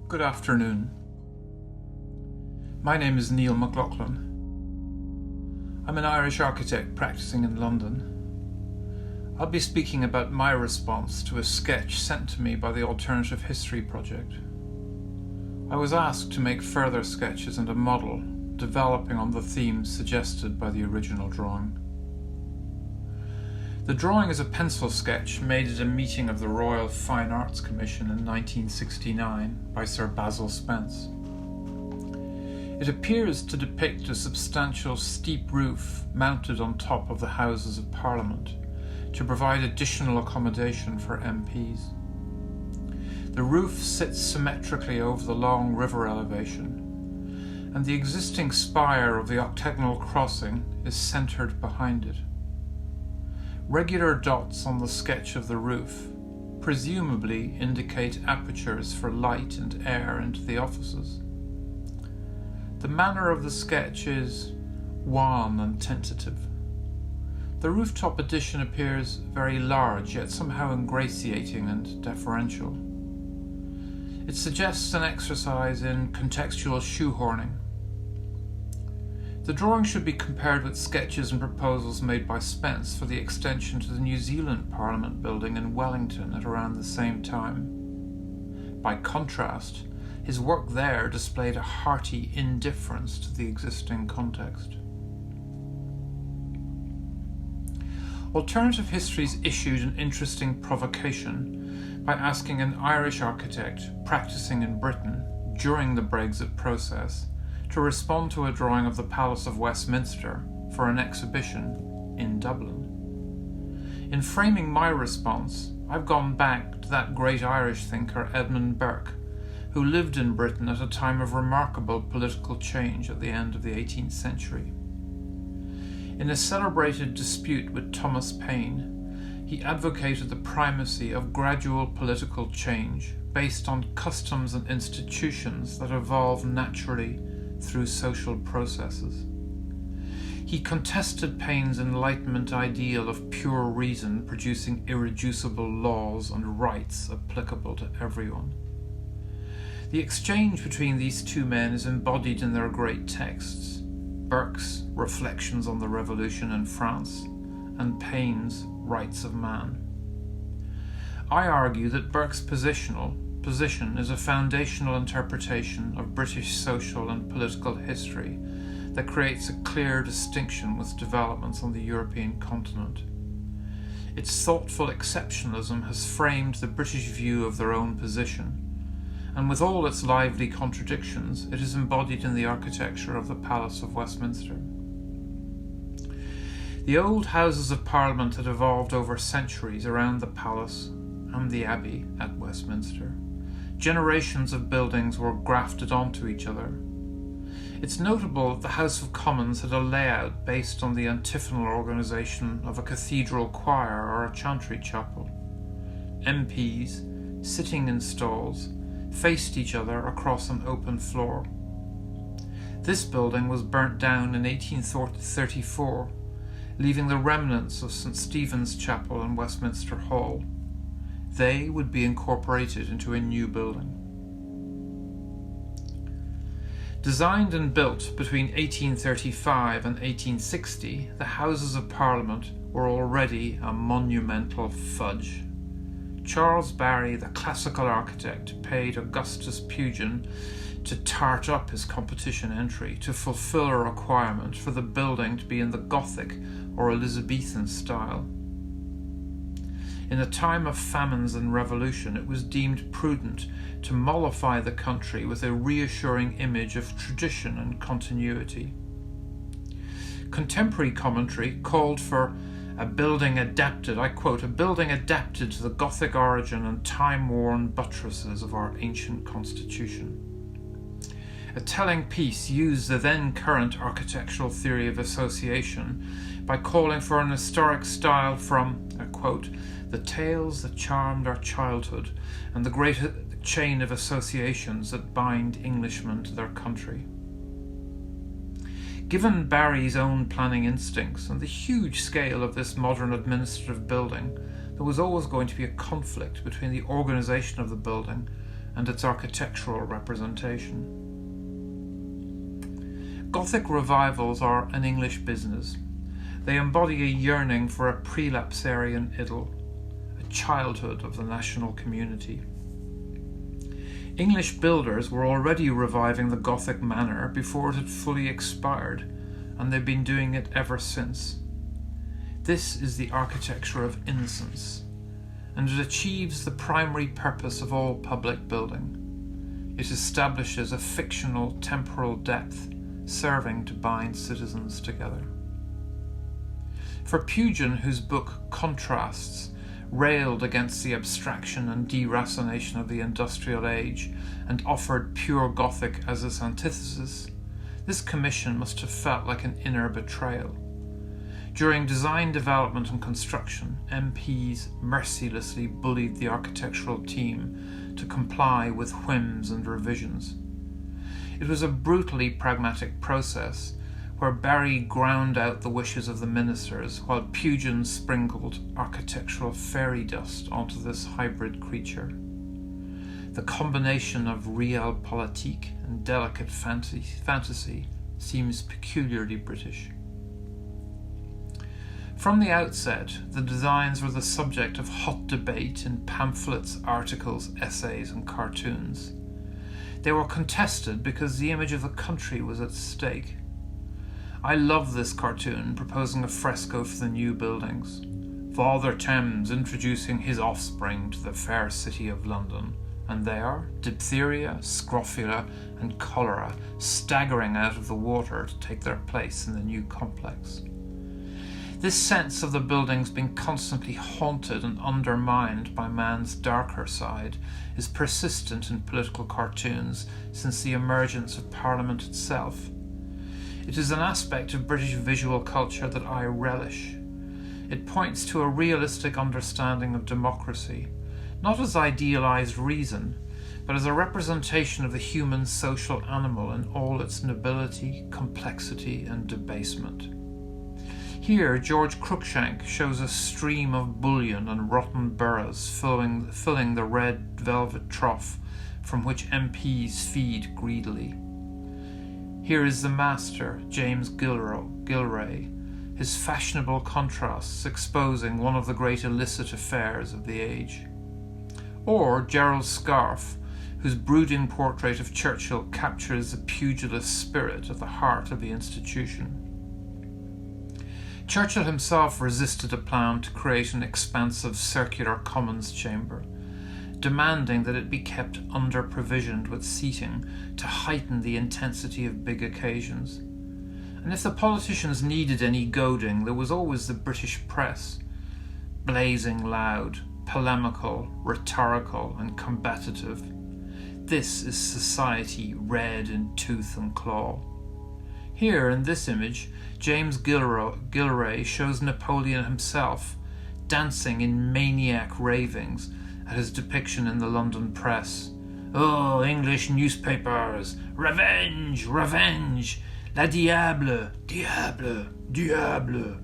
Good afternoon. My name is Niall McLaughlin. I'm an Irish architect practicing in London. I'll be speaking about my response to a sketch sent to me by the Alternative History Project. I was asked to make further sketches and a model developing on the themes suggested by the original drawing. The drawing is a pencil sketch made at a meeting of the Royal Fine Arts Commission in 1969 by Sir Basil Spence. It appears to depict a substantial steep roof mounted on top of the Houses of Parliament to provide additional accommodation for MPs. The roof sits symmetrically over the long river elevation, and the existing spire of the octagonal crossing is centred behind it. Regular dots on the sketch of the roof presumably indicate apertures for light and air into the offices. The manner of the sketch is wan and tentative. The rooftop addition appears very large, yet somehow ingratiating and deferential. It suggests an exercise in contextual shoehorning. The drawing should be compared with sketches and proposals made by Spence for the extension to the New Zealand Parliament building in Wellington at around the same time. By contrast, his work there displayed a hearty indifference to the existing context. Alternative Histories issued an interesting provocation by asking an Irish architect practicing in Britain during the Brexit process to respond to a drawing of the Palace of Westminster for an exhibition in Dublin. In framing my response, I've gone back to that great Irish thinker Edmund Burke, who lived in Britain at a time of remarkable political change at the end of the 18th century. In a celebrated dispute with Thomas Paine, he advocated the primacy of gradual political change based on customs and institutions that evolve naturally through social processes. He contested Paine's Enlightenment ideal of pure reason producing irreducible laws and rights applicable to everyone. The exchange between these two men is embodied in their great texts, Burke's Reflections on the Revolution in France and Paine's Rights of Man. I argue that Burke's position is a foundational interpretation of British social and political history that creates a clear distinction with developments on the European continent. Its thoughtful exceptionalism has framed the British view of their own position, and with all its lively contradictions, it is embodied in the architecture of the Palace of Westminster. The old Houses of Parliament had evolved over centuries around the palace and the Abbey at Westminster. Generations of buildings were grafted onto each other. It's notable that the House of Commons had a layout based on the antiphonal organisation of a cathedral choir or a chantry chapel. MPs, sitting in stalls, faced each other across an open floor. This building was burnt down in 1834, leaving the remnants of St. Stephen's Chapel and Westminster Hall. They would be incorporated into a new building. Designed and built between 1835 and 1860, the Houses of Parliament were already a monumental fudge. Charles Barry, the classical architect, paid Augustus Pugin to tart up his competition entry to fulfill a requirement for the building to be in the Gothic or Elizabethan style. In a time of famines and revolution, it was deemed prudent to mollify the country with a reassuring image of tradition and continuity. Contemporary commentary called for a building adapted, I quote, a building adapted to the Gothic origin and time-worn buttresses of our ancient constitution. A telling piece used the then current architectural theory of association by calling for an historic style from, I quote, the tales that charmed our childhood and the great chain of associations that bind Englishmen to their country. Given Barry's own planning instincts and the huge scale of this modern administrative building, there was always going to be a conflict between the organisation of the building and its architectural representation. Gothic revivals are an English business. They embody a yearning for a prelapsarian idyll, a childhood of the national community. English builders were already reviving the Gothic manner before it had fully expired, and they've been doing it ever since. This is the architecture of innocence, and it achieves the primary purpose of all public building. It establishes a fictional temporal depth, serving to bind citizens together. For Pugin, whose book Contrasts railed against the abstraction and deracination of the industrial age and offered pure Gothic as its antithesis, this commission must have felt like an inner betrayal. During design, development and construction, MPs mercilessly bullied the architectural team to comply with whims and revisions. It was a brutally pragmatic process where Barry ground out the wishes of the ministers while Pugin sprinkled architectural fairy dust onto this hybrid creature. The combination of realpolitik and delicate fantasy seems peculiarly British. From the outset, the designs were the subject of hot debate in pamphlets, articles, essays, and cartoons. They were contested because the image of the country was at stake. I love this cartoon proposing a fresco for the new buildings. Father Thames introducing his offspring to the fair city of London, and there, diphtheria, scrofula, and cholera staggering out of the water to take their place in the new complex. This sense of the buildings being constantly haunted and undermined by man's darker side is persistent in political cartoons since the emergence of Parliament itself. It is an aspect of British visual culture that I relish. It points to a realistic understanding of democracy, not as idealized reason, but as a representation of the human social animal in all its nobility, complexity, and debasement. Here, George Cruikshank shows a stream of bullion and rotten boroughs filling the red velvet trough from which MPs feed greedily. Here is the master, James Gilray, his fashionable contrasts exposing one of the great illicit affairs of the age. Or Gerald Scarfe, whose brooding portrait of Churchill captures the pugilist spirit at the heart of the institution. Churchill himself resisted a plan to create an expansive circular Commons chamber, demanding that it be kept under-provisioned with seating to heighten the intensity of big occasions. And if the politicians needed any goading, there was always the British press, blazing loud, polemical, rhetorical, and combative. This is society red in tooth and claw. Here, in this image, James Gilray shows Napoleon himself, dancing in maniac ravings at his depiction in the London press. Oh, English newspapers! Revenge! Revenge! La diable! Diable! Diable!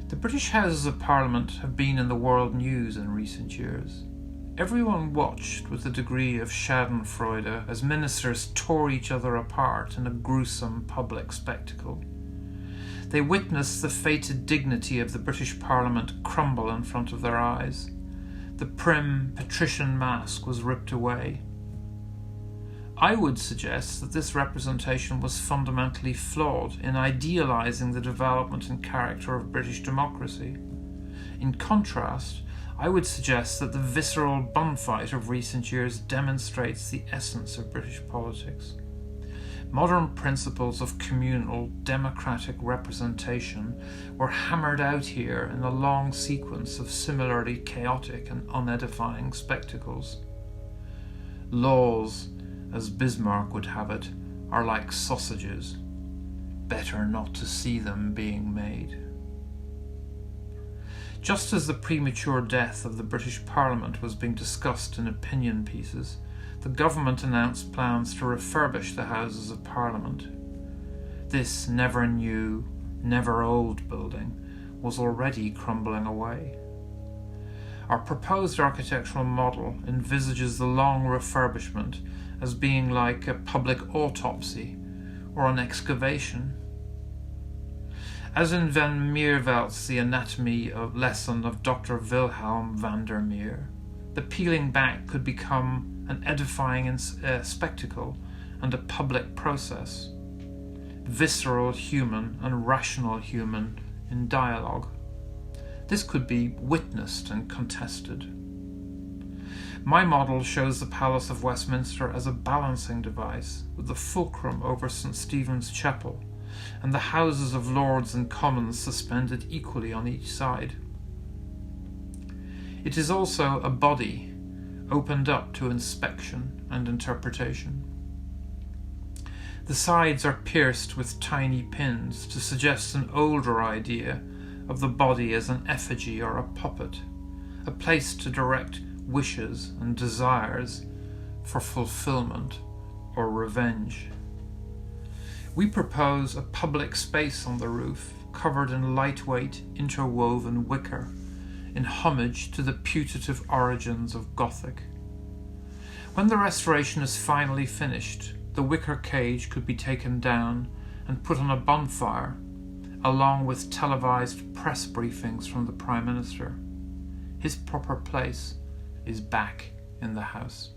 The British Houses of Parliament have been in the world news in recent years. Everyone watched with a degree of schadenfreude as ministers tore each other apart in a gruesome public spectacle. They witnessed the fated dignity of the British Parliament crumble in front of their eyes. The prim patrician mask was ripped away. I would suggest that this representation was fundamentally flawed in idealising the development and character of British democracy. In contrast, I would suggest that the visceral bun fight of recent years demonstrates the essence of British politics. Modern principles of communal, democratic representation were hammered out here in a long sequence of similarly chaotic and unedifying spectacles. Laws, as Bismarck would have it, are like sausages. Better not to see them being made. Just as the premature death of the British Parliament was being discussed in opinion pieces, the government announced plans to refurbish the Houses of Parliament. This never new, never old building was already crumbling away. Our proposed architectural model envisages the long refurbishment as being like a public autopsy or an excavation. As in Van Meervelt's The Anatomy lesson of Dr. Wilhelm van der Meer, the peeling back could become an edifying spectacle and a public process, visceral human and rational human in dialogue. This could be witnessed and contested. My model shows the Palace of Westminster as a balancing device, with the fulcrum over St. Stephen's Chapel, and the Houses of Lords and Commons suspended equally on each side. It is also a body, opened up to inspection and interpretation. The sides are pierced with tiny pins to suggest an older idea of the body as an effigy or a puppet, a place to direct wishes and desires for fulfillment or revenge. We propose a public space on the roof covered in lightweight interwoven wicker in homage to the putative origins of Gothic. When the restoration is finally finished, the wicker cage could be taken down and put on a bonfire, along with televised press briefings from the Prime Minister. His proper place is back in the house.